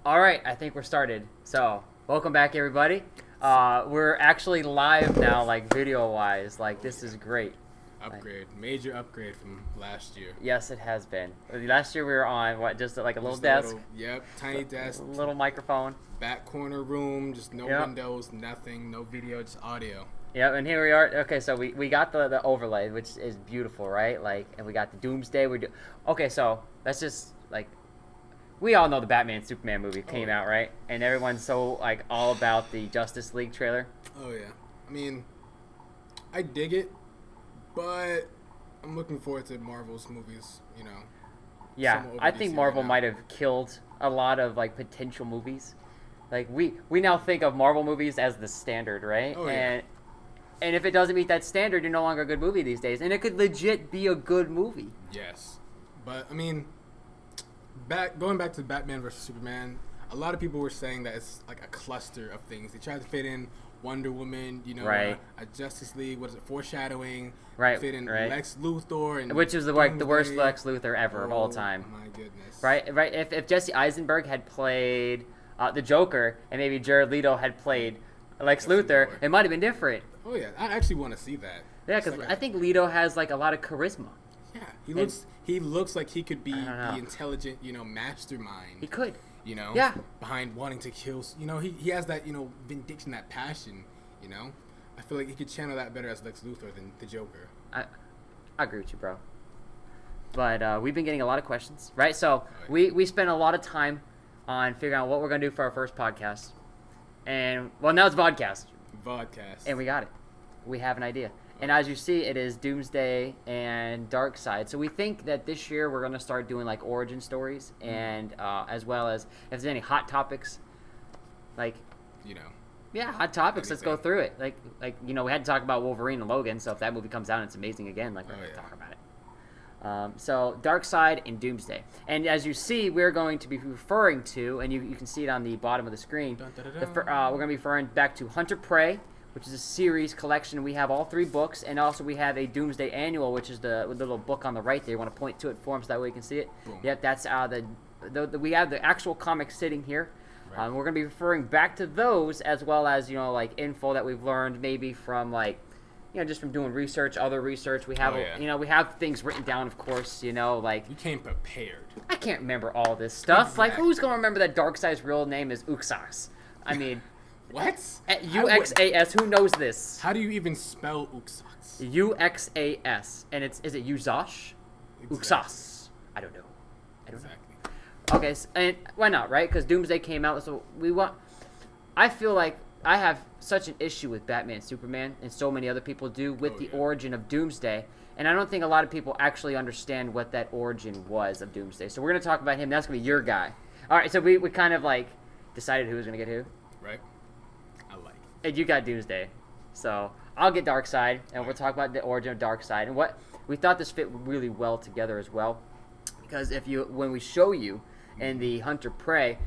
All right, I think we're started. So, welcome back, everybody. We're actually live now, like video-wise. Like, this is great. Upgrade, major upgrade from last year. Yes, it has been. Last year we were on what, just like a little desk. Tiny desk. Little microphone. Back corner room, just no windows, nothing, no video, just audio. Yep, and here we are. Okay, so we got the overlay, which is beautiful, right? Like, and we got the Doomsday. Okay, so let's just like. We all know the Batman Superman movie came out, right? And everyone's so like all about the Justice League trailer. Oh yeah, I mean, I dig it, but I'm looking forward to Marvel's movies. You know. Yeah, I think Marvel might have killed a lot of like potential movies. Like we now think of Marvel movies as the standard, right? Oh yeah. And if it doesn't meet that standard, you're no longer a good movie these days. And it could legit be a good movie. Yes, but I mean. Going back to Batman versus Superman, a lot of people were saying that it's like a cluster of things. They tried to fit in Wonder Woman, you know, right. A Justice League, what is it, foreshadowing, right? Fit in right. Lex Luthor, and which is the worst Lex Luthor ever of all time. My goodness. Right. If Jesse Eisenberg had played the Joker and maybe Jared Leto had played Lex Luthor, it might have been different. Oh yeah, I actually want to see that. Yeah, because I think Leto has like a lot of charisma. Yeah, he looks like he could be the intelligent, you know, mastermind. He could. You know? Yeah. Behind wanting to kill, you know, he has that, you know, vindication, that passion, you know? I feel like he could channel that better as Lex Luthor than the Joker. I agree with you, bro. But we've been getting a lot of questions, right? So we spent a lot of time on figuring out what we're going to do for our first podcast. And, well, now it's vodcast. Vodcast. And we got it. We have an idea. And as you see, it is Doomsday and Darkseid. So we think that this year we're going to start doing like origin stories, and as well as if there's any hot topics, like, you know, yeah, hot topics. Let's go through it. Like you know, we had to talk about Wolverine and Logan. So if that movie comes out and it's amazing again, like we're going to talk about it. So Darkseid and Doomsday, and as you see, we're going to be referring to, and you can see it on the bottom of the screen. We're going to be referring back to Hunter Prey, which is a series collection. We have all 3 books, and also we have a Doomsday Annual, which is the little book on the right there. You want to point to it for them so that way you can see it? Boom. Yep, that's we have the actual comics sitting here. Right. We're going to be referring back to those, as well as, you know, like info that we've learned maybe from, like, you know, just from doing research, other research. We have, you know, we have things written down, of course, you know, like. You came prepared. I can't remember all this stuff. Exactly. Like, who's going to remember that Darkseid's real name is Uxas? I mean. What? U-X-A-S. Who knows this? How do you even spell Uxas? U-X-A-S. And is it Uzash? Exactly. Uxas. I don't know. Exactly. Okay, so, and why not, right? Because Doomsday came out, so we want. I feel like I have such an issue with Batman, Superman, and so many other people do with the origin of Doomsday, and I don't think a lot of people actually understand what that origin was of Doomsday. So we're gonna talk about him. That's gonna be your guy. All right. So we kind of like decided who was gonna get who. Right. And you got Doomsday, so I'll get Darkseid, and we'll talk about the origin of Darkseid and what we thought this fit really well together as well, because when we show you in the Hunter Prey,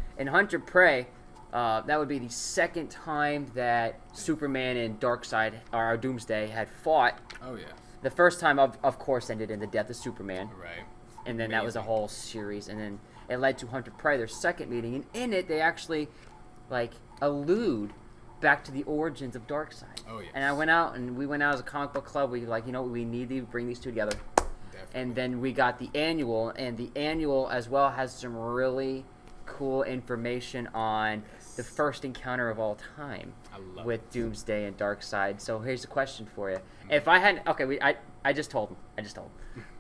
that would be the second time that Superman and Darkseid or Doomsday had fought. Oh yeah. The first time, of course, ended in the death of Superman. Right. And then that was a whole series, and then it led to Hunter Prey, their second meeting, and in it they actually like allude back to the origins of Darkseid. Oh yeah. And we went out as a comic book club. We like, you know, we need to bring these two together. Definitely. And then we got the annual, and the annual as well has some really cool information on the first encounter of all time with Doomsday and Darkseid. So here's a question for you. If I hadn't, I just told him.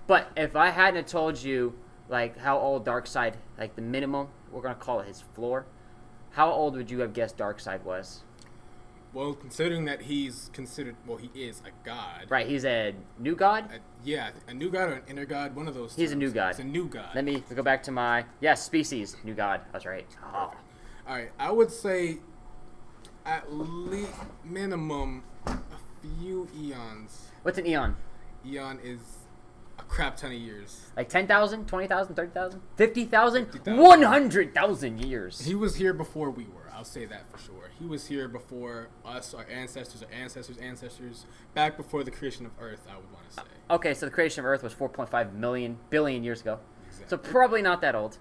But if I hadn't told you like how old Darkseid, like the minimum, we're gonna call it his floor, how old would you have guessed Darkseid was? Well, considering that he's considered, he is a god. Right, he's a new god? A new god or an inner god, one of those. He's a new god. He's a new god. Let me go back to my, species, new god. That's right. Oh. All right, I would say at least minimum a few eons. What's an eon? Eon is a crap ton of years. Like 10,000, 20,000, 30,000, 50,000, 100,000 years. He was here before we were. I'll say that for sure. He was here before us, our ancestors, back before the creation of Earth, I would want to say. Okay, so the creation of Earth was 4.5 billion years ago. Exactly. So probably not that old.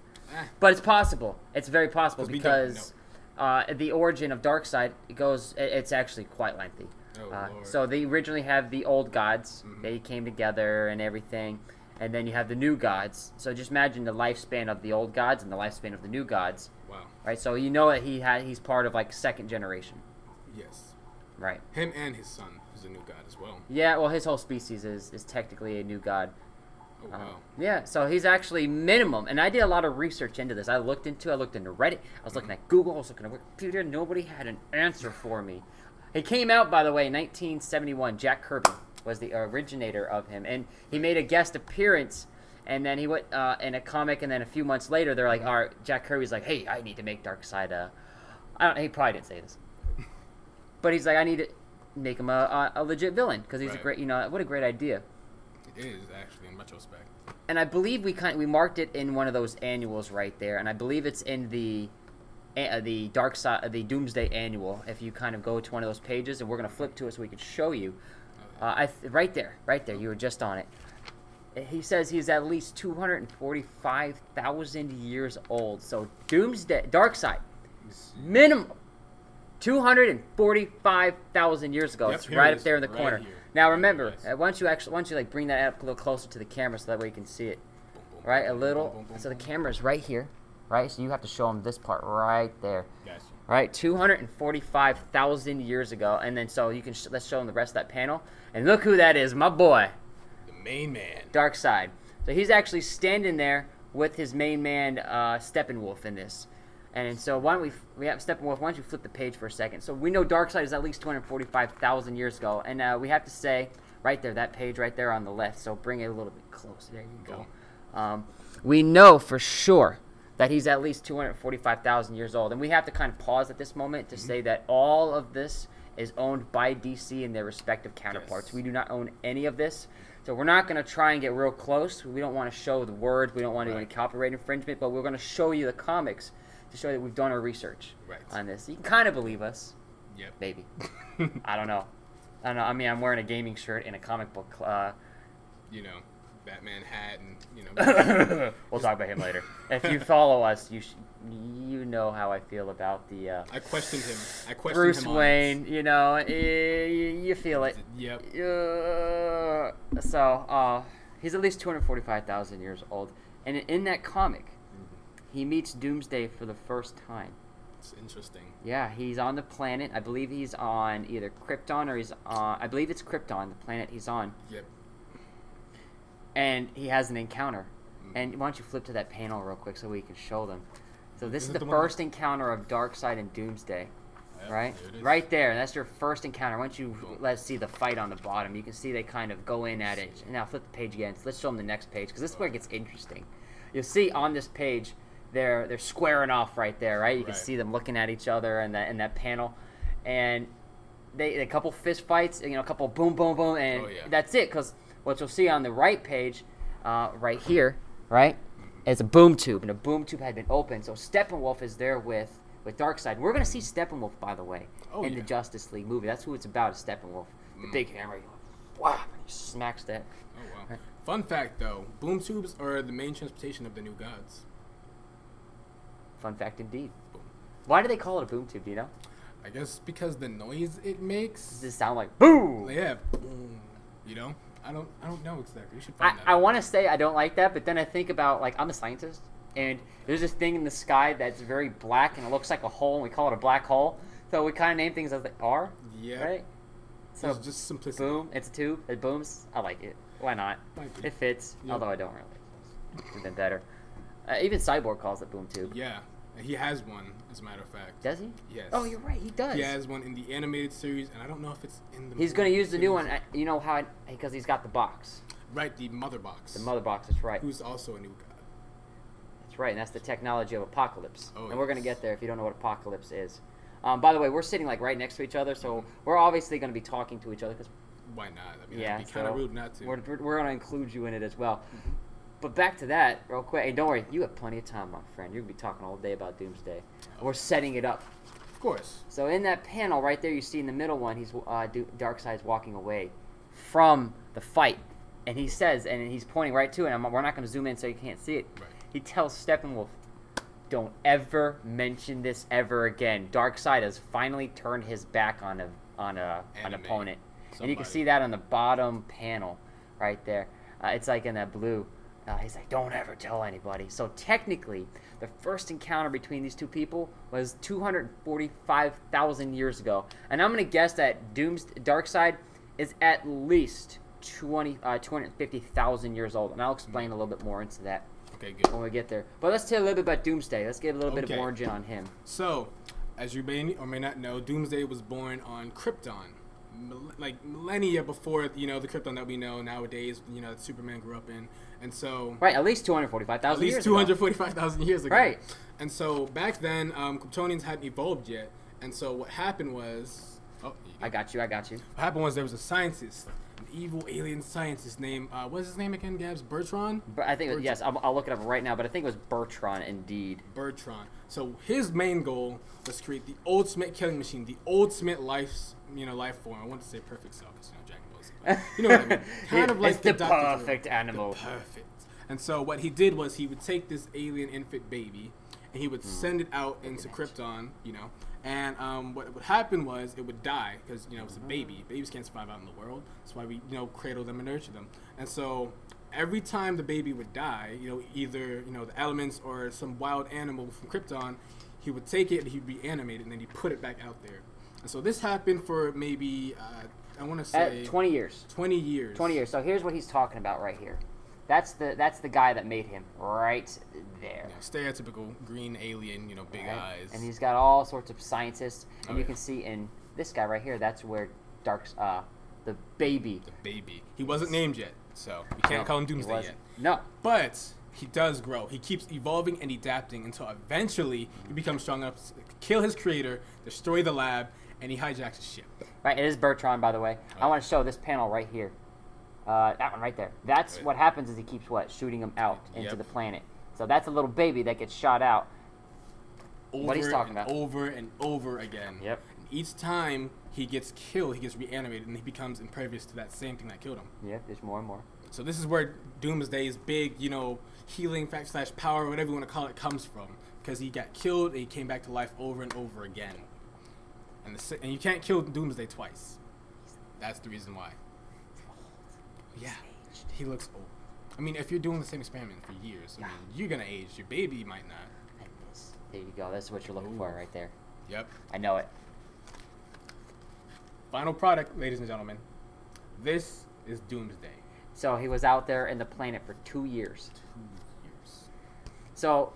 But it's possible. It's very possible 'Cause we don't because the origin of Darkseid goes. It's actually quite lengthy. Oh, Lord. So they originally have the old gods. Mhm. They came together and everything, and then you have the new gods. So just imagine the lifespan of the old gods and the lifespan of the new gods. Wow. Right. So you know that he's part of like second generation. Yes. Right. Him and his son is a new god as well. Yeah. Well, his whole species is technically a new god. Oh, wow. Yeah, so he's actually minimum, and I did a lot of research into this. I looked into Reddit, I was looking at Google, I was looking at Wikipedia. Nobody had an answer for me. He came out, by the way, in 1971. Jack Kirby was the originator of him, and he made a guest appearance, and then he went in a comic, and then a few months later, they're like, all right, Jack Kirby's like, hey, I need to make Darkseid. He probably didn't say this, but he's like, I need to make him a legit villain because he's a great, what a great idea. It is actually in retrospect. And I believe we marked it in one of those annuals right there, and I believe it's in the Darkseid, the Doomsday annual. If you kind of go to one of those pages, and we're gonna flip to it so we can show you. Right there, you were just on it. He says he's at least 245,000 years old. So Doomsday, Darkseid, minimum 245,000 years ago. Yep, it's right up there in the corner. Here. Now remember, once you like bring that up a little closer to the camera, so that way you can see it, right? A little. So the camera is right here, right? So you have to show them this part right there, Gotcha. right? 245,000 years ago, and then so you can let's show them the rest of that panel, and look who that is, my boy, The main man. Darkseid. So he's actually standing there with his main man, Steppenwolf, in this. And so why don't we have Steppenwolf? Why don't you flip the page for a second? So we know Darkseid is at least 245,000 years ago, and we have to say right there, that page right there on the left. So bring it a little bit closer. There you go. We know for sure that he's at least 245,000 years old, and we have to kind of pause at this moment to say that all of this is owned by DC and their respective counterparts. Yes. We do not own any of this. So we're not going to try and get real close. We don't want to show the words. We don't want to do any copyright infringement, but we're going to show you the comics to show that we've done our research on this. You can kind of believe us. Yep. Maybe. I don't know. I mean, I'm wearing a gaming shirt and a comic book. Batman hat and, We'll talk about him later. If you follow us, you know how I feel about the... I questioned him. Bruce Wayne, you feel it. Yep. So, he's at least 245,000 years old. And in that comic, he meets Doomsday for the first time. It's interesting. Yeah, he's on the planet. I believe he's on either Krypton or he's on... I believe it's Krypton, the planet he's on. Yep. And he has an encounter. And why don't you flip to that panel real quick so we can show them. So this is the first encounter of Darkseid and Doomsday. Yep, right? There right there. That's your first encounter. Once you let's see the fight on the bottom, you can see they kind of go in at it. And now flip the page again. So let's show them the next page because this is where it gets interesting. You'll see on this page they're squaring off right there, right? You can see them looking at each other in that panel. And a couple fist fights, a couple boom, boom, boom, and that's it. Because what you'll see on the right page, right here, right, is a boom tube, and a boom tube had been opened. So Steppenwolf is there with Darkseid. We're gonna see Steppenwolf, by the way, in the Justice League movie. That's who it's about, is Steppenwolf, the big hammer. Wow, he smacks that. Oh wow! Right. Fun fact, though, boom tubes are the main transportation of the new gods. Fun fact indeed. Boom. Why do they call it a boom tube? Do you know? I guess because the noise it makes. Does it sound like boom? Yeah, boom. I don't know exactly. You should find that. I want to say I don't like that, but then I think about, like, I'm a scientist, and there's this thing in the sky that's very black, and it looks like a hole, and we call it a black hole. So we kind of name things as they are. Yeah. Right? So it's just simplicity. Boom. It's a tube. It booms. I like it. Why not? It fits. Yep. Although I don't really. It's even better. Even Cyborg calls it boom tube. Yeah. He has one, as a matter of fact. Does he? Yes. Oh, you're right. He does. He has one in the animated series, and I don't know if it's in the He's going to use the new one. You know how? Because he's got the box. Right, the mother box. The mother box, that's right. Who's also a new god. That's right, and that's the technology of Apocalypse. Oh, and we're going to get there if you don't know what Apocalypse is. By the way, we're sitting, like, right next to each other, so we're obviously going to be talking to each other. Cause why not? I mean, it'd be kind of rude not to. We're going to include you in it as well. But back to that, real quick. Hey, don't worry. You have plenty of time, my friend. You're going to be talking all day about Doomsday. We're setting it up. Of course. So in that panel right there, you see in the middle one, Darkseid's walking away from the fight. And he says, and he's pointing right to it, and we're not going to zoom in so you can't see it. Right. He tells Steppenwolf, don't ever mention this ever again. Darkseid has finally turned his back on an opponent. And you can see that on the bottom panel right there. It's like in that blue. He's like, don't ever tell anybody. So technically, the first encounter between these two people was 245,000 years ago. And I'm going to guess that Darkseid is at least 250,000 years old. And I'll explain a little bit more into that when we get there. But let's tell a little bit about Doomsday. Let's get a little bit of origin on him. So, as you may or may not know, Doomsday was born on Krypton. Like millennia before, the Krypton that we know nowadays, that Superman grew up in. And so... Right, at least 245,000 years ago. At least 245,000 years ago. Right. And so back then, Kryptonians hadn't evolved yet. And so what happened was... Oh, I got you. What happened was there was a scientist, an evil alien scientist named... what's his name again, Gabs? Bertrand? I think, yes, I'll look it up right now, but I think it was Bertrand, indeed. Bertrand. So his main goal was to create the ultimate killing machine, the ultimate life form. I want to say perfect cell, because, Dragon Ball Z. You know what I mean? Kind of like it's the perfect animal. Perfect. And so what he did was he would take this alien infant baby, and he would send it out into Krypton, and what would happen was it would die, because, it's a baby. Babies can't survive out in the world. That's why we, cradle them and nurture them. And so every time the baby would die, either, the elements or some wild animal from Krypton, he would take it and he'd reanimate it, and then he'd put it back out there. And so this happened for maybe, I want to say... 20 years. 20 years. 20 years. So here's what he's talking about right here. That's the guy that made him right there. Yeah, stereotypical green alien, big eyes. And he's got all sorts of scientists. And you can see in this guy right here, that's where the baby. The baby. He wasn't named yet, so we can't call him Doomsday yet. No. But he does grow. He keeps evolving and adapting until eventually he becomes strong enough to kill his creator, destroy the lab, and he hijacks his ship. Right, it is Bertrand, by the way. I want to show this panel right here. That one right there. That's what happens is he keeps shooting him out into the planet. So that's a little baby that gets shot out. What he's talking about. Over and over again. Yep. And each time he gets killed, he gets reanimated, and he becomes impervious to that same thing that killed him. Yep, there's more and more. So this is where Doomsday's big, healing / power, whatever you want to call it, comes from. Because he got killed and he came back to life over and over again. And you can't kill Doomsday twice. That's the reason why. Yeah, he looks old. I mean, if you're doing the same experiment for years, you're going to age. Your baby might not. There you go. That's what you're looking for right there. Yep. I know it. Final product, ladies and gentlemen. This is Doomsday. So he was out there in the planet for 2 years. 2 years. So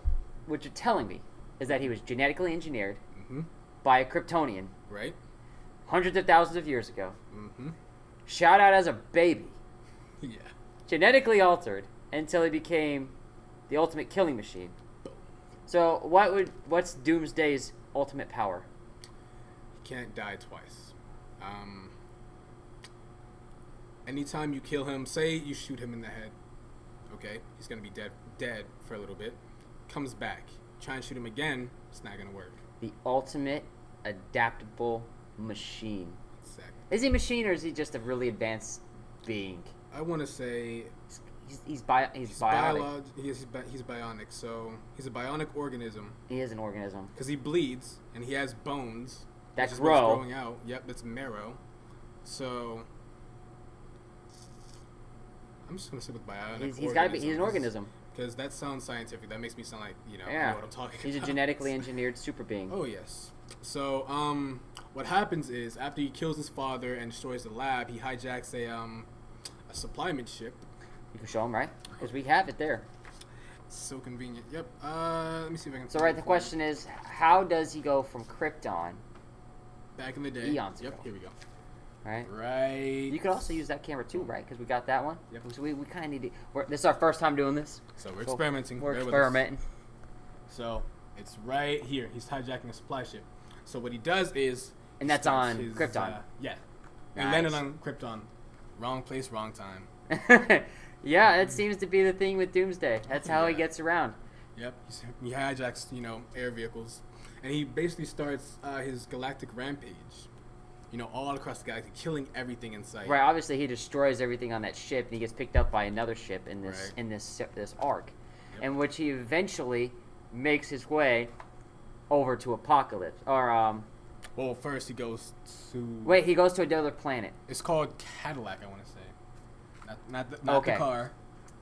what you're telling me is that he was genetically engineered by a Kryptonian. Right. Hundreds of thousands of years ago. Shot out as a baby. Yeah. Genetically altered until he became the ultimate killing machine. So what's Doomsday's ultimate power? He can't die twice. Anytime you kill him, say you shoot him in the head, okay, he's gonna be dead for a little bit. Comes back, try and shoot him again, it's not gonna work. The ultimate adaptable machine. Exactly. Is he a machine or is he just a really advanced being? I want to say he's bionic. He's bionic, so he's a bionic organism. He is an organism. Because he bleeds, and he has bones. That grow. Growing out. Yep, that's marrow. So, I'm just going to stick with bionic. He's got to be, he's an organism. Because that sounds scientific. That makes me sound like, I know what I'm talking about. He's a genetically engineered super being. Oh, yes. So, what happens is, after he kills his father and destroys the lab, he hijacks a supplyment ship. You can show him, right? Because we have it there. It's so convenient. Yep. Let me see if I can. So, right, the question is, how does he go from Krypton? Back in the day. Eons ago. Yep. Here we go. Right. Right. You could also use that camera too, right? Because we got that one. Yep. So we kind of need to. This is our first time doing this. So we're experimenting. We're experimenting. So it's right here. He's hijacking a supply ship. So what he does is. And that's on Krypton. Yeah. And landed on Krypton. Wrong place, wrong time. Yeah, it seems to be the thing with Doomsday. That's how he gets around. Yep. He hijacks, air vehicles. And he basically starts his galactic rampage. All across the galaxy, killing everything in sight. Right. Obviously, he destroys everything on that ship, and he gets picked up by another ship in this this arc, in which he eventually makes his way over to Apocalypse. Or, Well, first he goes to... Wait, he goes to another planet. It's called Cadillac, I want to say. Not Okay. the car.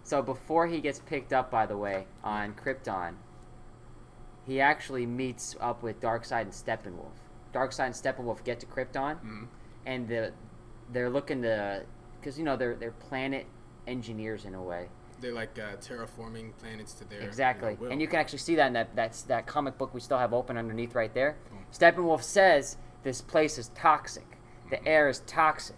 So before he gets picked up, by the way, on Krypton, he actually meets up with Darkseid and Steppenwolf. Darkseid and Steppenwolf get to Krypton, and they're looking to... Because, you know, they're planet engineers in a way. They're like terraforming planets to their Exactly. will. And you can actually see that in that comic book we still have open underneath right there. Steppenwolf says this place is toxic. The air is toxic.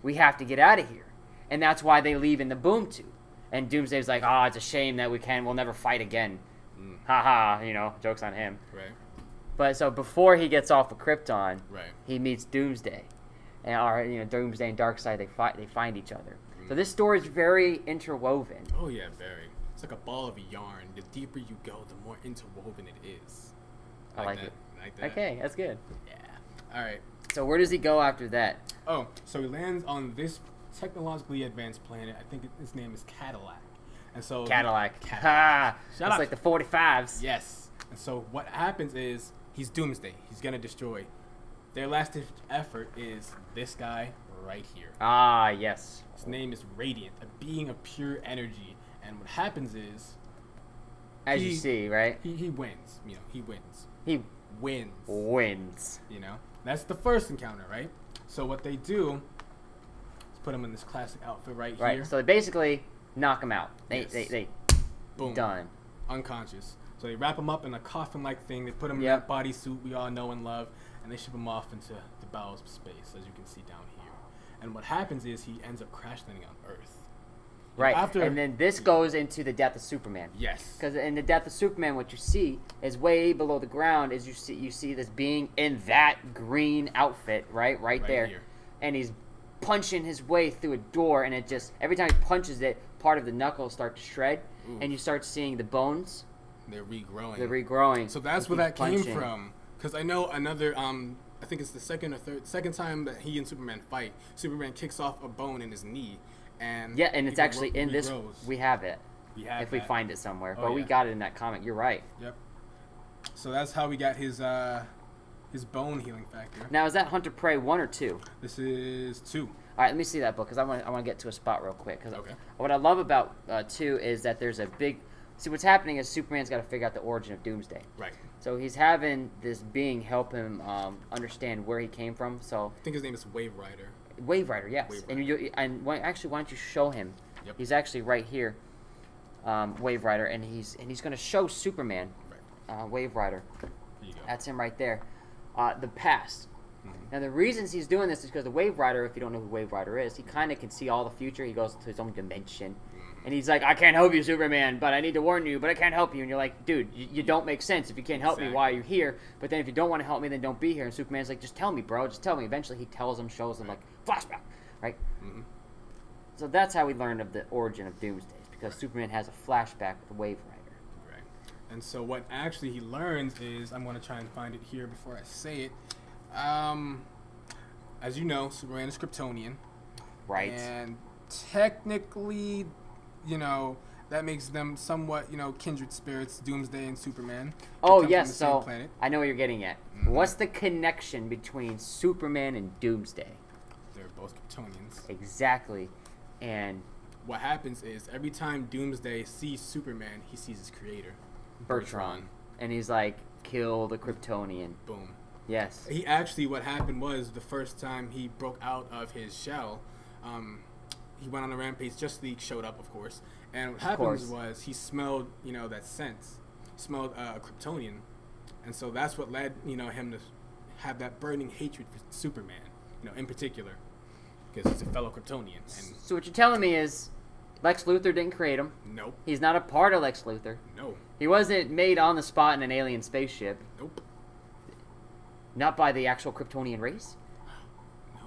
We have to get out of here. And that's why they leave in the boom tube. And Doomsday's like, oh, it's a shame that we'll never fight again. Ha, you know, joke's on him. Right. But so before he gets off of Krypton, Right. he meets Doomsday. And Doomsday and Darkseid, they find each other. So this story is very interwoven. Oh yeah, very. It's like a ball of yarn. The deeper you go, the more interwoven it is. I like it. Like that. Okay, that's good. Yeah. All right. So where does he go after that? Oh, so he lands on this technologically advanced planet. I think his name is Cadillac. And so Cadillac. Cadillac. Ha! Shut That's up. like the 45s. Yes. And so what happens is he's Doomsday. He's gonna destroy. Their last effort is this guy right here. Ah, yes. His name is Radiant, a being of pure energy. And what happens is, As you see, right? he wins. You know, he wins. He Wins. You know, that's the first encounter, right? So what they do is put him in this classic outfit right here. Right. So they basically knock him out. Yes. They Boom. done. Unconscious. So they wrap him up in a coffin-like thing. They put him in Yep. that bodysuit we all know and love, and they ship him off into the bowels of space, as you can see down here. And what happens is he ends up crash landing on Earth. Right. After- and then this goes into the death of Superman. Yes. Because in the death of Superman, what you see is way below the ground is you see this being in that green outfit, right there, here. and he's punching his way through a door, and it just every time he punches it, part of the knuckles start to shred, and you start seeing the bones. They're regrowing. They're regrowing. So that's He where that keeps came punching. from. Because I know another, I think it's the second time that he and Superman fight. Superman kicks off a bone in his knee. And Yeah, and it's actually in this. regrows. We have it. We have if we that. find it somewhere. Oh, But we yeah. got it in that comic. You're right. Yep. So that's how we got his bone healing factor. Now, is that Hunter Prey 1 or 2? This is 2. All right, let me see that book because I want to get to a spot real quick. Because Okay. what I love about 2 is that there's a big. See, what's happening is Superman's got to figure out the origin of Doomsday. Right. So he's having this being help him understand where he came from. So I think his name is Wave Rider. Wave Rider, yes. Wave Actually, why don't you show him? Yep. He's actually right here, Wave Rider, and he's going to show Superman, Wave Rider. Here you go. That's him right there. The past. Now the reasons he's doing this is because the Wave Rider, if you don't know who Wave Rider is, he kind of can see all the future. He goes to his own dimension, and he's like, "I can't help you, Superman, but I need to warn you, but I can't help you." And you're like, "Dude, you don't make sense. If you can't help me, why are you here? But then if you don't want to help me, then don't be here." And Superman's like, "Just tell me, bro. Just tell me." Eventually, he tells him, shows him, like flashback, right? So that's how we learned of the origin of Doomsday, because Superman has a flashback with the Wave Rider. Right. And so what actually he learns is, I'm going to try and find it here before I say it. As you know, Superman is Kryptonian. Right. And technically, you know, that makes them somewhat, you know, kindred spirits, Doomsday and Superman. They Oh, come from yes, the same so planet. I know what you're getting at. What's the connection between Superman and Doomsday? They're both Kryptonians. Exactly. And What happens is, every time Doomsday sees Superman, he sees his creator, Bertrand. And he's like, kill the Kryptonian. Boom. Yes. He actually, what happened was, the first time he broke out of his shell, he went on a rampage. Justice League showed up, of course. And what happens was, he smelled, you know, that scent. Smelled a Kryptonian. And so that's what led, you know, him to have that burning hatred for Superman, you know, in particular. Because he's a fellow Kryptonian. And So what you're telling me is Lex Luthor didn't create him. nope. He's not a part of Lex Luthor. No. He wasn't made on the spot in an alien spaceship. Nope. Not by the actual Kryptonian race. No.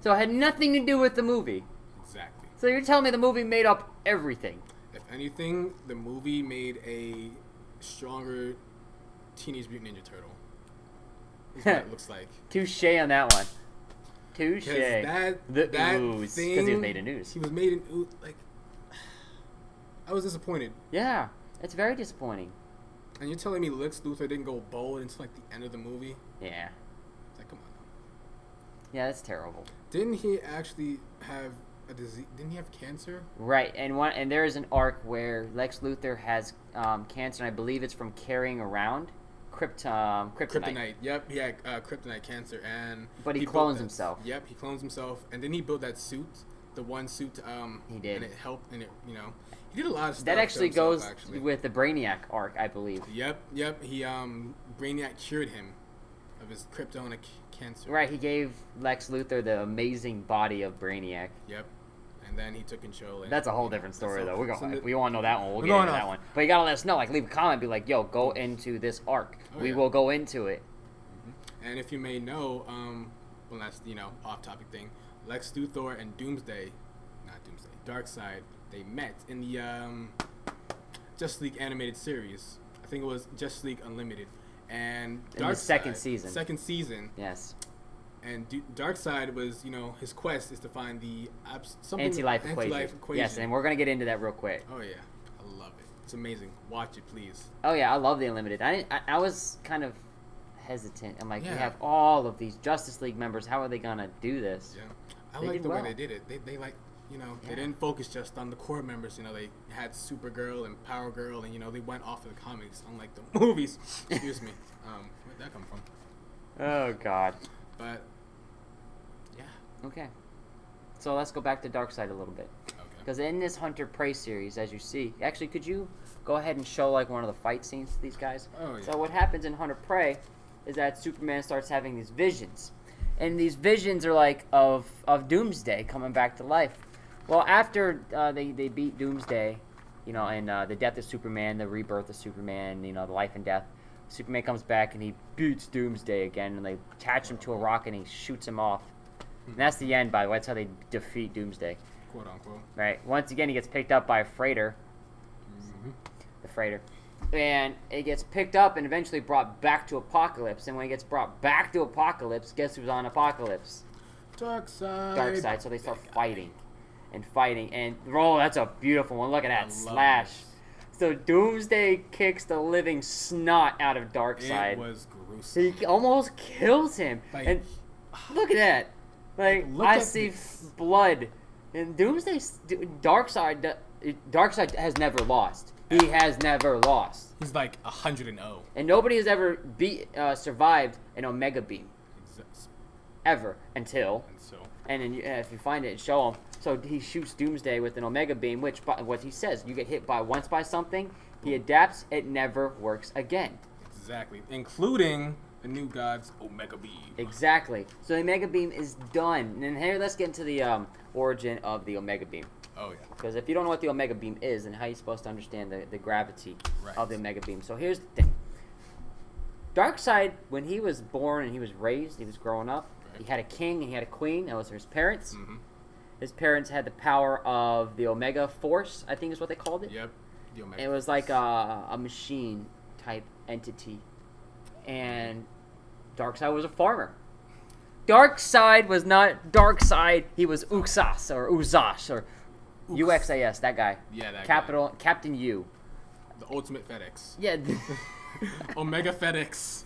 So it had nothing to do with the movie. Exactly. So you're telling me the movie made up everything. If anything, the movie made a stronger Teenage Mutant Ninja Turtle. Is what it looks like. Touche on that one. Touche. That The ooze. thing, Because he was made in ooze. He was made in ooze. Like, I was disappointed. Yeah. It's very disappointing. And you're telling me Lex Luthor didn't go bold until like the end of the movie? Yeah. It's like, come on. Yeah, that's terrible. Didn't he actually have a disease? Didn't he have cancer? Right, and there is an arc where Lex Luthor has cancer, and I believe it's from carrying around kryptonite. Kryptonite. Yep, he had kryptonite cancer, But he clones himself. Yep, he clones himself, and then he built that suit, the one suit. He did, and it helped, and he did a lot of stuff. That actually himself, goes with the Brainiac arc, I believe. Yep. He Brainiac cured him of his kryptonic cancer. Right, he gave Lex Luthor the amazing body of Brainiac. Yep. And then he took control. And, that's a whole different story, though. If we want to know that one, we'll get into that one. But you gotta let us know. Like, leave a comment, be like, "Yo, go into this arc. We will go into it." Mm-hmm. And if you may know, well, that's off-topic thing. Lex Luthor and Darkseid, they met in the Justice League animated series. I think it was Justice League Unlimited, and in the second season. Second season. Yes. And Darkseid was, his quest is to find the anti-life equation. Yes, and we're going to get into that real quick. Oh, yeah. I love it. It's amazing. Watch it, please. Oh, yeah. I love the Unlimited. I was kind of hesitant. I'm like, we have all of these Justice League members. How are they going to do this? Yeah. I like the way they did it. They like, they didn't focus just on the core members. They had Supergirl and Power Girl, and, they went off of the comics, unlike the movies. Excuse me. Where'd that come from? Oh, God. But... Okay, so let's go back to Darkseid a little bit. Okay. Because in this Hunter Prey series, as you see, actually, could you go ahead and show like one of the fight scenes to these guys? Oh, yeah. So what happens in Hunter Prey is that Superman starts having these visions, and these visions are like of Doomsday coming back to life. Well, after they beat Doomsday, and the death of Superman, the rebirth of Superman, the life and death. Superman comes back and he beats Doomsday again, and they attach him to a rock and he shoots him off. And that's the end, by the way. That's how they defeat Doomsday. Quote unquote. Right. Once again, he gets picked up by a freighter. Mm-hmm. The freighter. And it gets picked up and eventually brought back to Apocalypse. And when it gets brought back to Apocalypse, guess who's on Apocalypse? Darkseid. So they start fighting. And fighting. And, oh, that's a beautiful one. Look at that slash. So Doomsday kicks the living snot out of Darkseid. It was gruesome. He almost kills him. And look at that. Like, I see blood. And Darkseid has never lost. He has never lost. He's like 100-0. And nobody has ever survived an Omega Beam. Ever. Until. And then if you find it, show him. So he shoots Doomsday with an Omega Beam, which, what he says, you get hit once by something, he adapts, it never works again. Exactly. Including... the new god's Omega Beam. Exactly. So the Omega Beam is done. And here, let's get into the origin of the Omega Beam. Oh, yeah. Because if you don't know what the Omega Beam is, and how you're supposed to understand the gravity of the Omega Beam. So here's the thing. Darkseid, when he was born and he was raised, he was growing up, he had a king and he had a queen. That was his parents. Mm-hmm. His parents had the power of the Omega Force, I think is what they called it. Yep. The Omega It was like a machine-type entity. And Darkseid was a farmer. Darkseid was not Darkseid. He was Uxas or Uzash or UXAS. That guy. Yeah, that guy. Captain U. The ultimate FedEx. Yeah. Omega FedEx.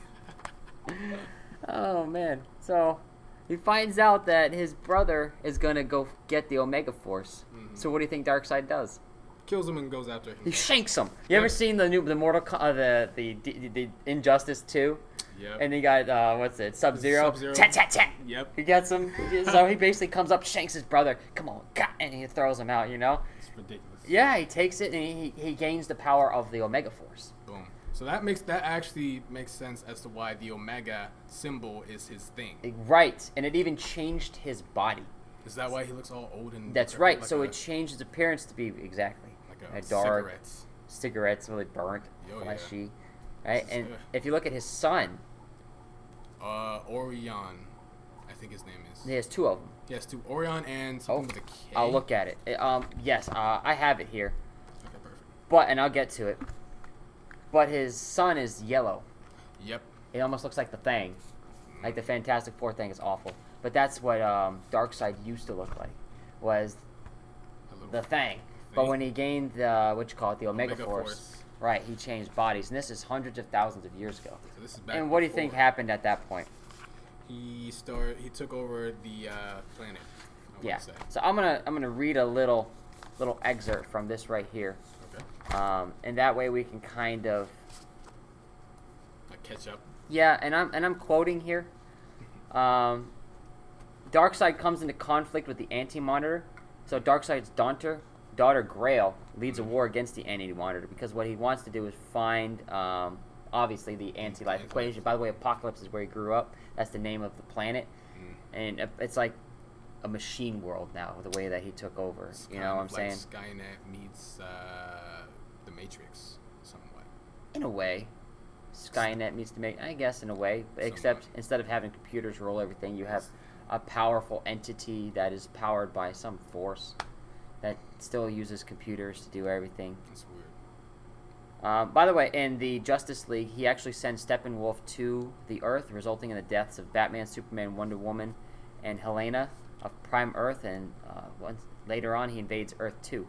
Oh man. So he finds out that his brother is gonna go get the Omega Force. Mm-hmm. So what do you think Darkseid does? Kills him and goes after him. He shanks him. You ever seen the the Injustice 2? Yep. And he got, what's it, Sub-Zero? Chat, chat, chat. Yep. He gets him. So he basically comes up, shanks his brother. Come on, and he throws him out, It's ridiculous. Yeah, he takes it and he gains the power of the Omega Force. Boom. So that actually makes sense as to why the Omega symbol is his thing. Right. And it even changed his body. Is that why he looks all old and... That's right. Like so it changed his appearance to be exactly. Like a dark... Cigarettes really burnt. Fleshy. Yeah. Right? And if you look at his son... Orion, I think his name is. He has two of them. He has two. Orion and something with a K. I'll look at it. Yes, I have it here. Okay, perfect. And I'll get to it. But his son is yellow. Yep. It almost looks like the Thing. Like the Fantastic Four thing is awful. But that's what Darkseid used to look like. Was the Thing. But when he gained the, the Omega Force, Right, he changed bodies, and this is hundreds of thousands of years ago. So this is back And what do you before. think happened at that point? He took over the planet. I Yeah. would say. So I'm gonna read a little excerpt from this right here, Okay. and that way we can kind of Like catch up. yeah. And I'm quoting here. Darkseid comes into conflict with the Anti-Monitor, so Darkseid's daughter Grail leads a war against the Anti-Monitor because what he wants to do is find, obviously, the anti-life equation. By the way, Apocalypse is where he grew up. That's the name of the planet, and it's like a machine world now, the way that he took over. It's You know what I'm kind of saying? like Skynet meets the Matrix, somewhat. In a way, Skynet meets the I guess in a way, except instead of having computers rule everything, you have a powerful entity that is powered by some force that still uses computers to do everything. That's weird. By the way, in the Justice League, he actually sends Steppenwolf to the Earth, resulting in the deaths of Batman, Superman, Wonder Woman, and Helena of Prime Earth, and later on he invades Earth 2.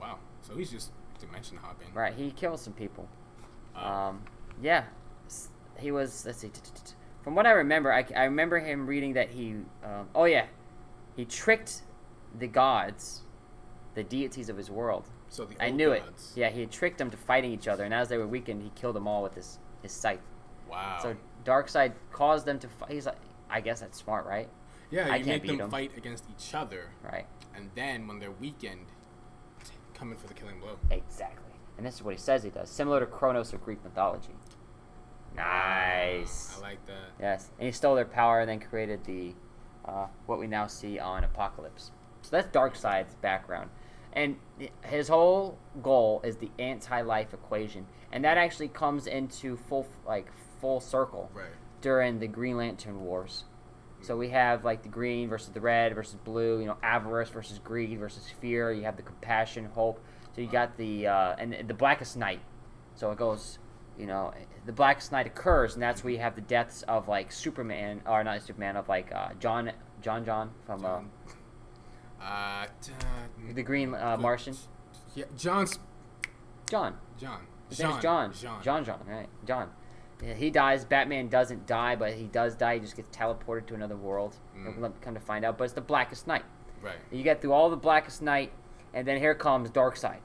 Wow. So he's just dimension hopping. Right, he kills some people. Yeah, he was, let's see, from what I remember, I remember him reading that he, he tricked the gods, the deities of his world. So the I old knew gods. it. Yeah, he had tricked them to fighting each other, and as they were weakened, he killed them all with his scythe. Wow. So Darkseid caused them to fight. He's like, I guess that's smart, right? Yeah, I you can't make beat them 'em. fight against each other, Right. and then when they're weakened, come in for the killing blow. Exactly. And this is what he says he does, similar to Kronos of Greek mythology. Nice. I like that. Yes, and he stole their power and then created the what we now see on Apocalypse. So that's Darkseid's background, and his whole goal is the anti-life equation, and that actually comes into full circle Right. during the Green Lantern Wars. So we have like the green versus the red versus blue, you know, avarice versus greed versus fear. You have the compassion, hope. So you got the and the Blackest Night. So it goes, you know, the Blackest Night occurs, and that's where you have the deaths of like Superman, or not Superman, of like John from the Green Martian. Yeah, John. John. His name's John. John, right? John. Yeah, he dies. Batman doesn't die, but he does die. He just gets teleported to another world. We'll come to find out. But it's the Blackest Night. Right. You get through all the Blackest Night, and then here comes Darkseid.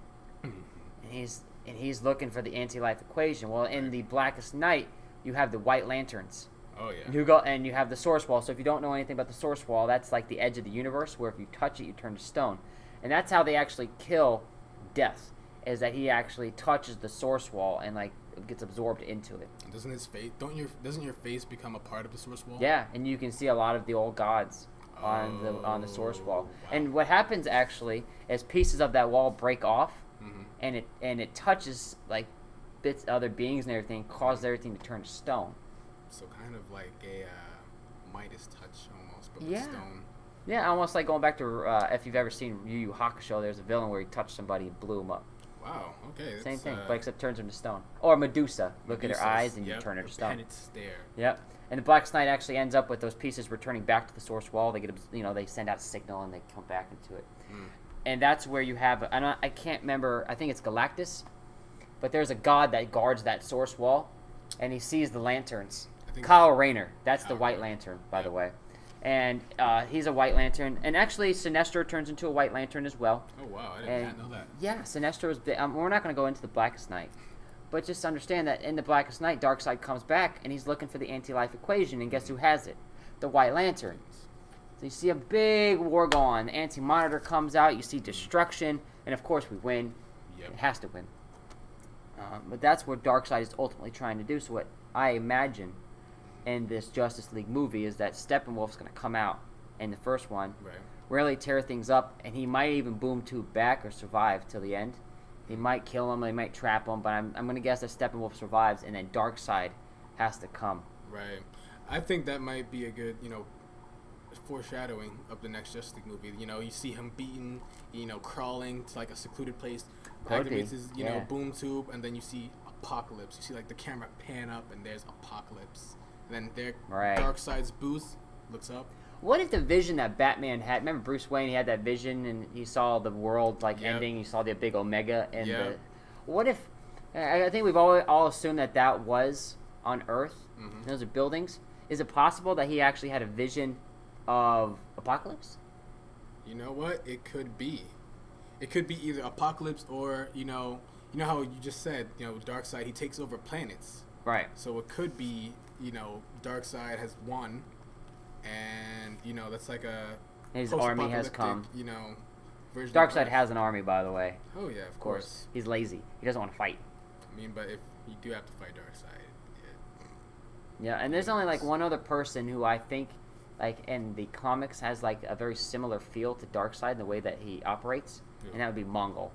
And he's looking for the anti-life equation. Well, in the Blackest Night, you have the White Lanterns. Oh yeah. You have the Source Wall. So if you don't know anything about the Source Wall, that's like the edge of the universe, where if you touch it, you turn to stone. And that's how they actually kill Death, is that he actually touches the Source Wall and like gets absorbed into it. Doesn't his face? Doesn't your face become a part of the Source Wall? Yeah, and you can see a lot of the old gods on the Source Wall. Wow. And what happens actually is pieces of that wall break off, and it touches like other beings and everything, causes everything to turn to stone. So kind of like a Midas touch almost, but Yeah. with stone. Yeah, almost like going back to if you've ever seen Yu Yu Hakusho, there's a villain where he touched somebody and blew him up. Wow. Okay. Same that's, thing, but except turns him to stone. Or Medusa. Look at her Medusa's- eyes and you yep, turn her to the stone. penance stare. Yep. And the Black Knight actually ends up with those pieces returning back to the Source Wall. They get, they send out a signal and they come back into it. And that's where you have, I can't remember, I think it's Galactus, but there's a god that guards that Source Wall, and he sees the lanterns. Kyle Rayner, that's the White Lantern, by the way. And he's a White Lantern, and actually Sinestro turns into a White Lantern as well. Oh wow, I did not know that. Yeah, Sinestro is. We're not going to go into the Blackest Night, but just understand that in the Blackest Night, Darkseid comes back and he's looking for the anti-life equation, and guess who has it? The White Lantern. So you see a big war go on. The Anti-Monitor comes out. You see destruction, and of course we win. Yep. It has to win. But that's what Darkseid is ultimately trying to do. So what I imagine in this Justice League movie is that Steppenwolf's going to come out in the first one, Right. really tear things up, and he might even boom tube back or survive till the end. He might kill him, they might trap him, but I'm going to guess that Steppenwolf survives, and then Darkseid has to come. Right. I think that might be a good, foreshadowing of the next Justice League movie. You see him beaten, crawling to like a secluded place, Could be, activates his, boom tube, and then you see Apocalypse. You see like the camera pan up, and there's Apocalypse. And then there, Right. Darkseid's booth looks up. What if the vision that Batman had, remember Bruce Wayne, he had that vision, and he saw the world Yep. ending, he saw the big Omega, and Yep. what if I think we've all assumed that that was on Earth. Mm-hmm. Those are buildings. Is it possible that he actually had a vision of Apocalypse? You know what? It could be. It could be either Apocalypse or you know how you just said Darkseid, he takes over planets. Right. So it could be Darkseid has won, and that's like a His army has come. Version of Darkseid Earth. has an army, by the way. Oh yeah, of course. He's lazy. He doesn't want to fight. I mean, but if you do have to fight Darkseid, Yeah, and there's only like one other person who I think, like in the comics, has like a very similar feel to Darkseid in the way that he operates, and that would be Mongol.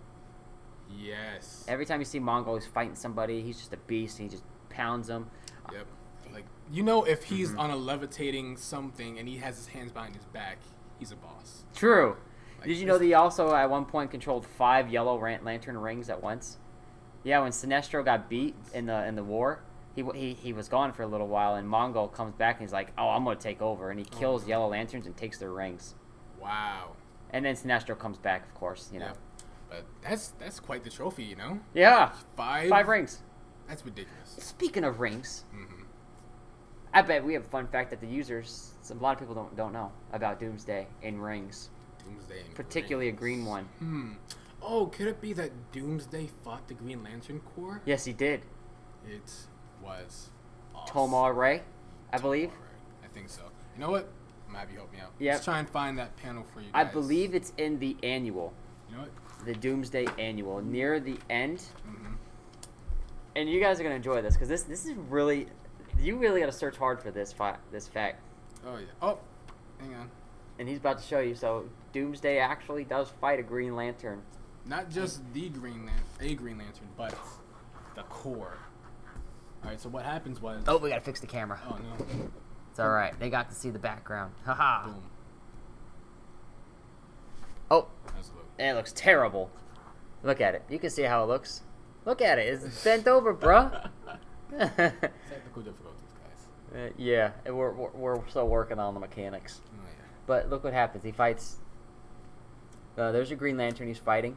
Yes. Every time you see Mongol, he's fighting somebody. He's just a beast. And he just pounds them. Yep. Like if he's on a levitating something and he has his hands behind his back, he's a boss. True. Like, Did you know that he also at one point controlled 5 yellow lantern rings at once? Yeah, when Sinestro got beat in the war, he was gone for a little while, and Mongol comes back and he's like, "Oh, I'm gonna take over," and he kills yellow lanterns and takes their rings. Wow. And then Sinestro comes back, of course, you know. Yep. But that's quite the trophy, you know. Yeah. 5 rings. That's ridiculous. Speaking of rings, Mm-hmm. I bet we have a fun fact that the users, a lot of people don't know about Doomsday in rings. Doomsday and Particularly rings. a green one. Oh, could it be that Doomsday fought the Green Lantern Corps? Yes, he did. It was awesome. T.M.O, I believe. I think so. You know what? I'm gonna have you help me out. Yep. Let's try and find that panel for you I guys. believe it's in the annual. You know what? The Doomsday annual, near the end. Mm-hmm. And you guys are going to enjoy this, because this is really... You really got to search hard for this fact. Oh, yeah. Oh, hang on. And he's about to show you. So, Doomsday actually does fight a Green Lantern. Not just a Green Lantern, but the Corps. Alright, so what happens was... Oh, we got to fix the camera. Oh, no. It's alright. They got to see the background. Haha. Boom. Oh, That's a look. it looks terrible. Look at it. You can see how it looks. Look at it. It's bent over, bruh. Technical difficulties, guys. Yeah, and we're still working on the mechanics. Oh, yeah. But look what happens. He fights. There's a Green Lantern he's fighting,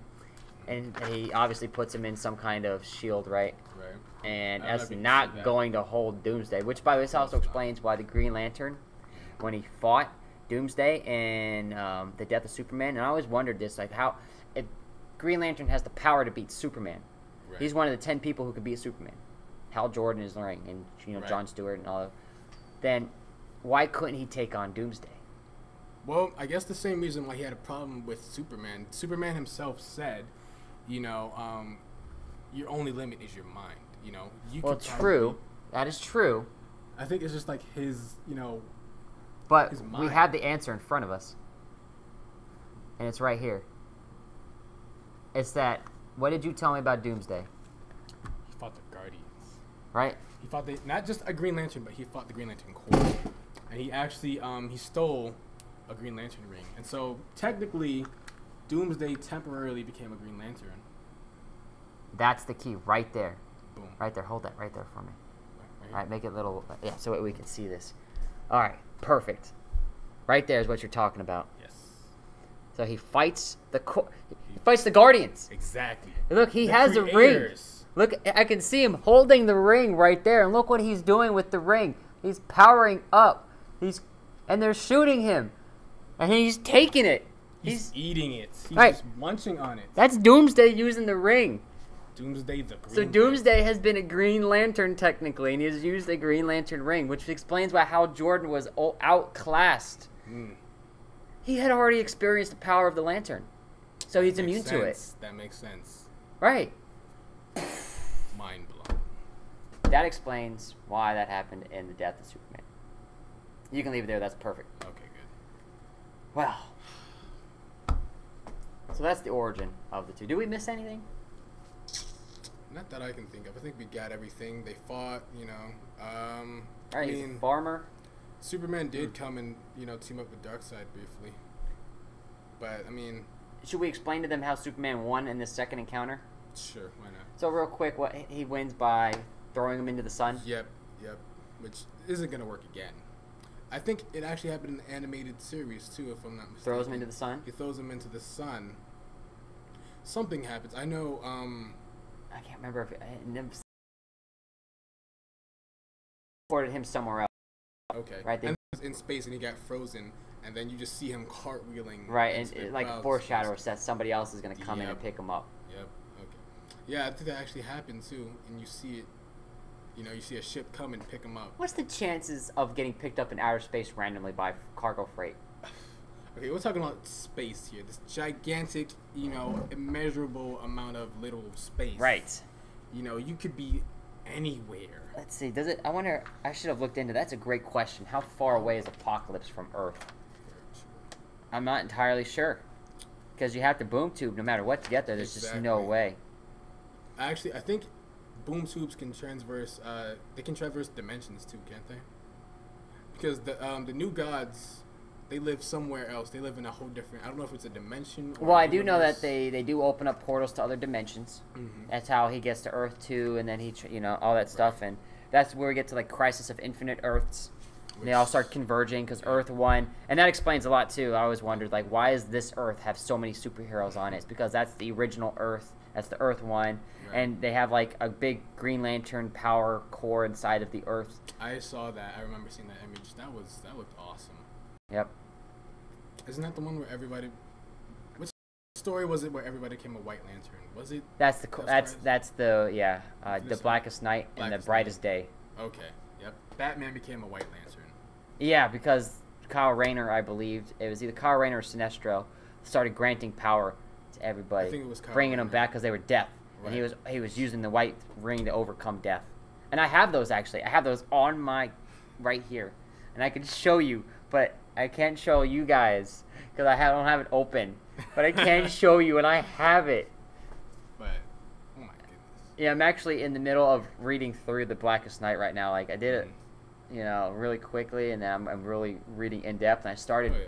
and he obviously puts him in some kind of shield, right? Right. And I'm that's not gonna see not that. going to hold Doomsday. Which, by the way, this also explains why the Green Lantern, when he fought Doomsday and the death of Superman, and I always wondered this, like how if Green Lantern has the power to beat Superman. Right. He's one of the 10 people who could beat Superman. Hal Jordan is in the ring, and Right. Jon Stewart and all that. Then why couldn't he take on Doomsday? Well, I guess the same reason why he had a problem with Superman. Superman himself said, your only limit is your mind. You Well, could true. That is true. I think it's just like his, But his we mind. have the answer in front of us. And it's right here. It's that, what did you tell me about Doomsday? He fought the Guardians. Right? He fought not just a Green Lantern, but he fought the Green Lantern Corps. And he actually, he stole a Green Lantern ring. And so, technically, Doomsday temporarily became a Green Lantern. That's the key, right there. Boom. Right there. Hold that right there for me. Right here. Alright, make it little, yeah, so we can see this. Alright, perfect. Right there is what you're talking about. Yes. So he fights he fights the Guardians. Exactly. Look, he The has a ring. creators. Look, I can see him holding the ring right there, and look what he's doing with the ring. He's powering up. And they're shooting him, and he's taking it. He's eating it. He's Right. just munching on it. That's Doomsday using the ring. Doomsday the Green So Doomsday has been a Green Lantern technically, and he's used a Green Lantern ring, which explains why Hal Jordan was outclassed. Mm. He had already experienced the power of the Lantern, so he's immune to it. That makes sense. Right. Mind blown. That explains why that happened in the death of Superman. You can leave it there. That's perfect. Okay, good. Wow. So that's the origin of the two. Did we miss anything? Not that I can think of. I think we got everything. They fought, All right, he's a farmer. Superman did come and, team up with Darkseid briefly. But, Should we explain to them how Superman won in this second encounter? sure, why not? So real quick, what he wins by throwing him into the sun. Yep. Which isn't going to work again. I think it actually happened in the animated series, too, if I'm not mistaken. Throws him into the sun. He throws him into the sun. Something happens. I know, I can't remember if it ported him somewhere else. Okay. Right. And he was in space and he got frozen, and then you just see him cartwheeling. Right, and it, like a foreshadows that somebody else is gonna come in and pick him up. Yep. Okay. Yeah, I think that actually happened too, and you see it. You know, you see a ship come and pick him up. What's the chances of getting picked up in outer space randomly by cargo freight? Okay, we're talking about space here. This gigantic, you know, immeasurable amount of little space. Right. You know, you could be anywhere. Let's see. Does it? I wonder. I should have looked into. That's a great question. How far away is Apocalypse from Earth? I'm not entirely sure. Because you have to boom tube no matter what to get there. There's just no way. Actually, I think boom tubes can transverse. They can traverse dimensions too, can't they? Because the new gods, they live somewhere else. They live in a whole different. I don't know if it's a dimension. Or well, I do know that they do open up portals to other dimensions. Mm-hmm. That's how he gets to Earth 2, and then he, you know, all that stuff, and that's where we get to like Crisis of Infinite Earths. And they all start converging because Earth 1, and that explains a lot too. I always wondered, like, why does this Earth have so many superheroes on it? It's because that's the original Earth. That's the Earth 1, and they have like a big Green Lantern power core inside of the Earth. I saw that. I remember seeing that image. That looked awesome. Yep. Isn't that the one where everybody? Which story was it where everybody became a White Lantern? Was it? That's the the Blackest Night and the Brightest Day. Okay. Yep. Batman became a White Lantern. Yeah, because Kyle Rayner, I believed it was either Kyle Rayner or Sinestro, started granting power to everybody, I think it was Kyle bringing Rayner. them back because they were deaf, and he was using the white ring to overcome death. And I have those actually. I have those on my right here, and I can show you, but I can't show you guys because don't have it open. But I can show you, and I have it. But oh my goodness. Yeah, I'm actually in the middle of reading through the Blackest Night right now. Like I did it, you know, really quickly, and then I'm really reading in depth. And I started. Oh, yeah.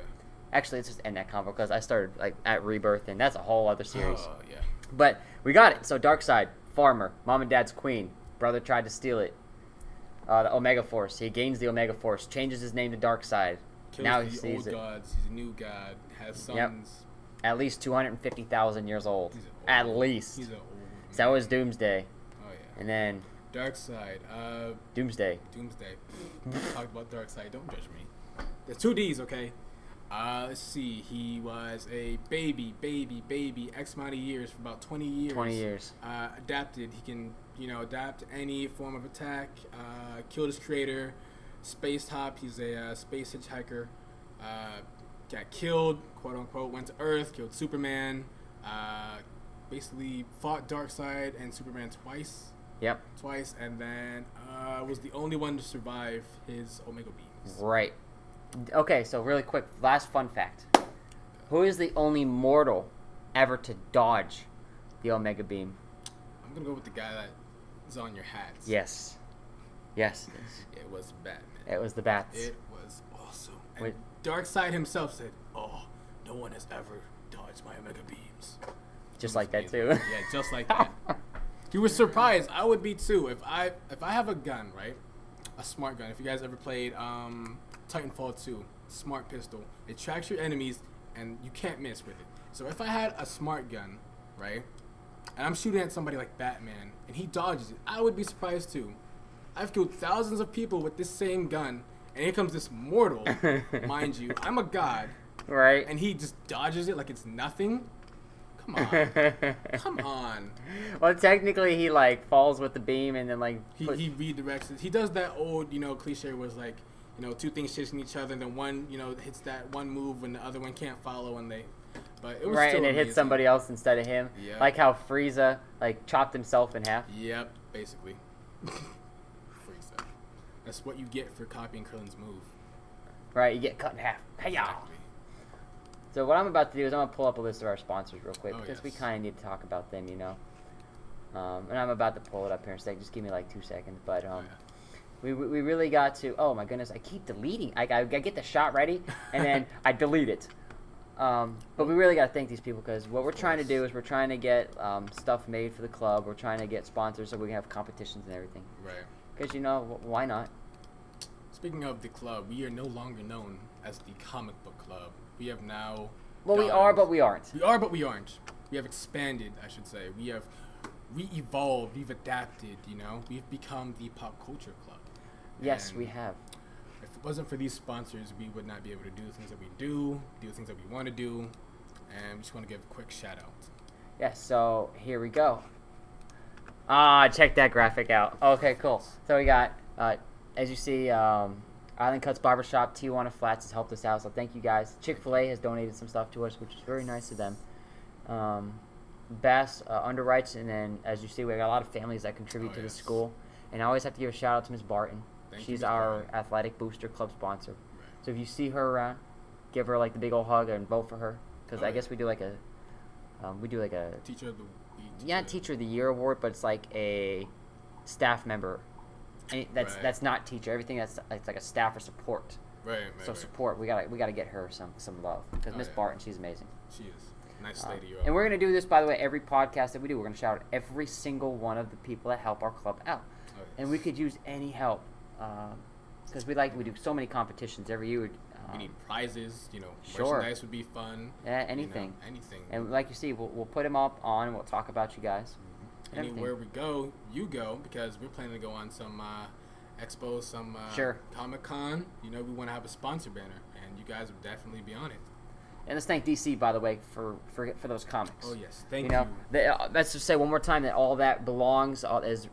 Actually, let's just end that convo because I started like at Rebirth, and that's a whole other series. Oh yeah. But we got it. So Darkseid, farmer, mom and dad's queen. Brother tried to steal it. The Omega Force. He gains the Omega Force. Changes his name to Darkseid. Kills Now the he sees old it. gods. He's a new god. Has sons. Yep. At least 250,000 years old. At least. He's an old So that was Doomsday. Oh yeah. And then Darkseid. Doomsday. Doomsday. Talk about Darkseid. Don't judge me. There's 2 D's, okay? Let's see. He was a baby, X amount of years for about 20 years. 20 years. Adapted. He can, you know, adapt to any form of attack. Killed his creator. Space hop. He's a space hitchhiker. Got killed, quote unquote. Went to Earth. Killed Superman. Basically fought Darkseid and Superman twice. Yep. Twice, and then was the only one to survive his Omega beams. Right. Okay, so really quick, last fun fact. Who is the only mortal ever to dodge the Omega Beam? I'm going to go with the guy that is on your hats. Yes. Yes. It was Batman. It was the Bats. It was awesome. And Darkseid himself said, "Oh, no one has ever dodged my Omega beams." Just like that, too. Yeah, just like that. He was surprised. I would be too. If I have a gun, right? A smart gun. If you guys ever played Titanfall 2, smart pistol. It tracks your enemies and you can't miss with it. So if I had a smart gun, right, and I'm shooting at somebody like Batman and he dodges it, I would be surprised too. I've killed thousands of people with this same gun, and here comes this mortal, mind you. I'm a god, right? And he just dodges it like it's nothing. Come on. Come on. Well, technically, he, like, falls with the beam and then, like... He redirects it. He does that old, you know, cliche where it's like, you know, 2 things chasing each other, and then one, you know, hits that one move when the other one can't follow, and they... But it was right, still and it amazing. hits somebody else instead of him. Yep. Like how Frieza, like, chopped himself in half. Yep, basically. Frieza. That's what you get for copying Krillin's move. Right, you get cut in half. Hey-ya! Exactly. So what I'm about to do is I'm going to pull up a list of our sponsors real quick, because we yes. kind of need to talk about them, you know. And I'm about to pull it up here in a second. Just give me like 2 seconds. But we really got to... Oh, my goodness. I keep deleting. I get the shot ready, and then I delete it. But we really got to thank these people, because what we're trying to do is we're trying to get stuff made for the club. We're trying to get sponsors so we can have competitions and everything. Right. Because, you know, why not? Speaking of the club, we are no longer known as the comic book club. We have now... Well, we are, but we aren't. We are, but we aren't. We have expanded, I should say. we evolved, we've adapted, you know, we've become the pop culture club. Yes, And we have. if it wasn't for these sponsors, we would not be able to do the things that we do the things that we want to do, and we just want to give a quick shout out. Yes, so here we go. Check that graphic out. Okay, cool. So we got, as you see, Island Cuts Barbershop, Tijuana Flats has helped us out, so thank you guys. Chick-fil-A has donated some stuff to us, which is very nice of them. Bass Underwrites, and then as you see, we got a lot of families that contribute to the school. And I always have to give a shout out to Miss Barton. She's our athletic booster club sponsor. Right. So if you see her around, give her like the big old hug and vote for her, because I guess we do like a Teacher of the Week. Teacher of the Year award, but it's like a staff member. And that's not teacher. Everything it's like a staff or support. Right. Support. We gotta get her some love, because Miss Barton, she's amazing. She is. Nice lady. And we're gonna do this, by the way, every podcast that we do. We're gonna shout out every single one of the people that help our club out. Oh, yes. And we could use any help, because we do so many competitions every year. We need prizes, you know. Sure. Merchandise would be fun. Yeah, anything. You know, anything. And like you see, we'll put them up on, and we'll talk about you guys. Anywhere we go, you go, because we're planning to go on some expos, some Comic-Con. You know, we want to have a sponsor banner, and you guys would definitely be on it. And let's thank DC, by the way, for those comics. Oh yes, thank you. Let's just say one more time that all that belongs, the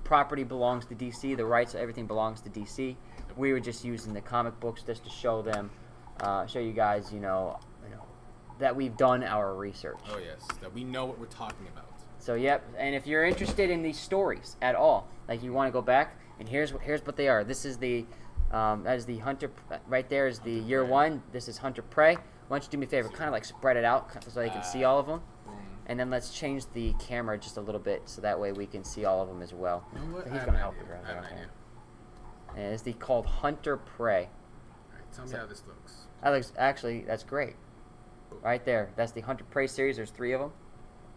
property belongs to DC. The rights, everything belongs to DC. We were just using the comic books just to show them, show you guys, you know, that we've done our research. Oh yes, that we know what we're talking about. So yep, and if you're interested in these stories at all, like you want to go back, and here's what they are. This is the that is the Hunter. Right there is the year one. This is Hunter Prey. Why don't you do me a favor, kind of like spread it out so they can see all of them. And then let's change the camera just a little bit so that way we can see all of them as well. You know what? So he's going to help you. I have an idea. And it's called Hunter Prey. Alright, tell me how this looks. That's great. Right there. That's the Hunter Prey series. There's 3 of them.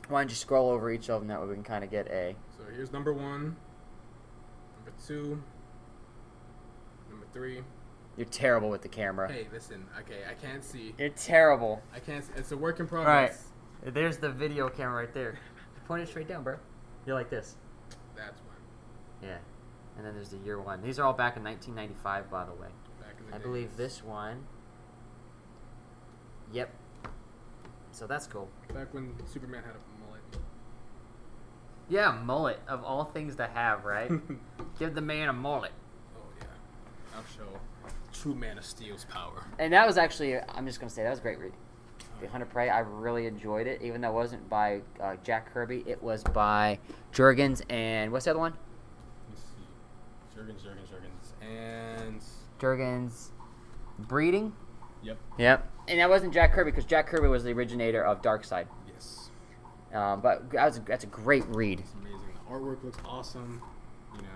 Why don't you scroll over each of them, that way we can kind of get a... So here's number 1, number 2, number 3. You're terrible with the camera. Hey, listen. Okay, I can't see. You're terrible. I can't see. It's a work in progress. Right. There's the video camera right there. Point it straight down, bro. You're like this. That's one. Yeah. And then there's the year one. These are all back in 1995, by the way. Back in the I days. believe this one. Yep. So that's cool. Back when Superman had a mullet. Yeah, mullet. Of all things to have, right? Give the man a mullet. Oh, yeah. I'll show true Man of Steel's power. And that was actually, I'm just going to say, that was a great read. The Hunter Prey, I really enjoyed it, even though it wasn't by Jack Kirby. It was by Jurgens and, what's the other one? Let's see. Jurgens. And... Jurgens Breeding? Yep. And that wasn't Jack Kirby, because Jack Kirby was the originator of Darkseid. Yes. But that's a great read. It's amazing. The artwork looks awesome. You know,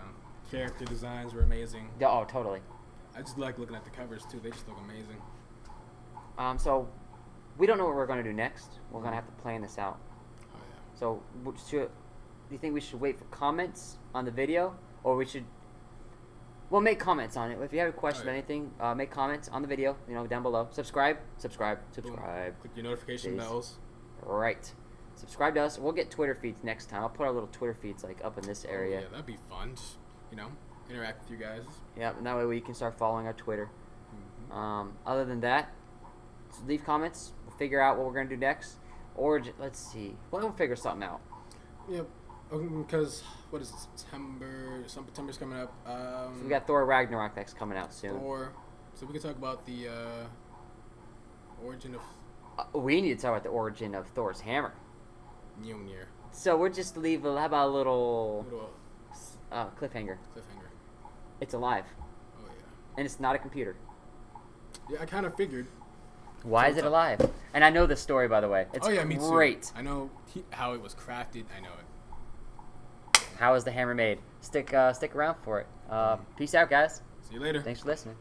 character designs were amazing. Yeah, oh, totally. I just like looking at the covers, too. They just look amazing. So, we don't know what we're going to do next. We're going to have to plan this out. Oh, yeah. So, do you think we should wait for comments on the video? Or we should... Well, make comments on it. If you have a question or anything, make comments on the video, down below. Subscribe. Boom. Click your notification bells. Right. Subscribe to us. We'll get Twitter feeds next time. I'll put our little Twitter feeds up in this area. Yeah, that'd be fun. Just, interact with you guys. Yeah, and that way we can start following our Twitter. Mm-hmm. Other than that, leave comments. We'll figure out what we're going to do next. Or, let's see. We'll figure something out. Yep. Because, what is it, September? September's coming up. So we got Thor Ragnarok that's coming out soon. So we can talk about the origin of... we need to talk about the origin of Thor's hammer. Mjolnir. So we'll just leave, how about a little cliffhanger. It's alive. Oh, yeah. And it's not a computer. Yeah, I kind of figured. Why is it alive? And I know the story, by the way. It's me great. Too. I know how it was crafted. I know it. How is the hammer made? Stick around for it. Peace out, guys. See you later. Thanks for listening.